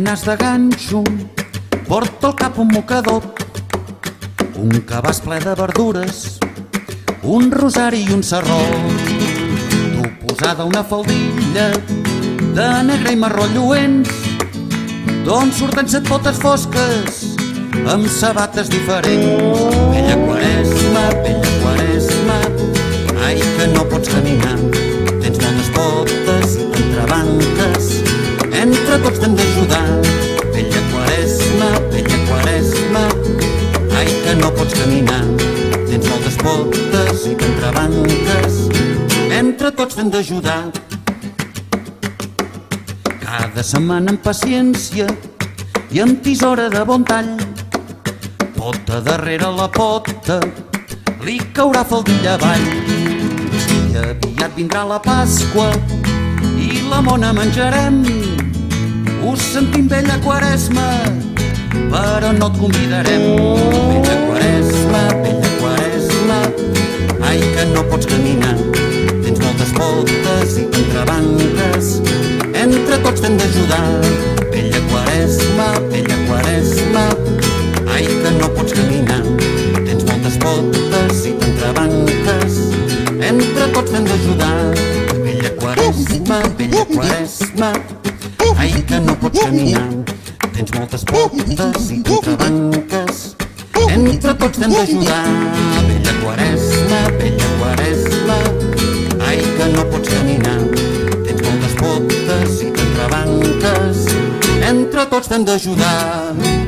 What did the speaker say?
nas de ganxo, porta al cap un mocador, un cabàs ple de verdures, un rosari i un sarró. Tu posada una faldilla de negre i marró lluents, d'on surten 7 botes fosques amb sabates diferents. Vella Quaresma, ai que no pots caminar, tens moltes botes i t'entrebanques, entre tots t'hem d'ajudar. Vella Quaresma, ai que no pots caminar, tens moltes botes i t'entrebanques, entre tots t'hem d'ajudar. Cada setmana amb paciència i amb tisora de bon tall, pota darrere la pota, li caurà faldilla avall. I aviat vindrà la Pasqua i la mona menjarem. Ho sentim, vella Quaresma, però no et convidarem. Vella Quaresma, ai que no pots caminar, tens moltes botes i t'entrebanques, entre tots t'hem d'ajudar. Vella Quaresma, ai que no pots caminar, tens moltes botes i t'entrebanques, entre tots t'hem d'ajudar. Vella Quaresma, ai que no pots caminar, tens moltes botes i t'entrebanques, entre tots t'hem d'ajudar. Vella Quaresma, ai que no pots caminar, tens moltes botes i t'entrebanques, entre tots t'hem d'ajudar.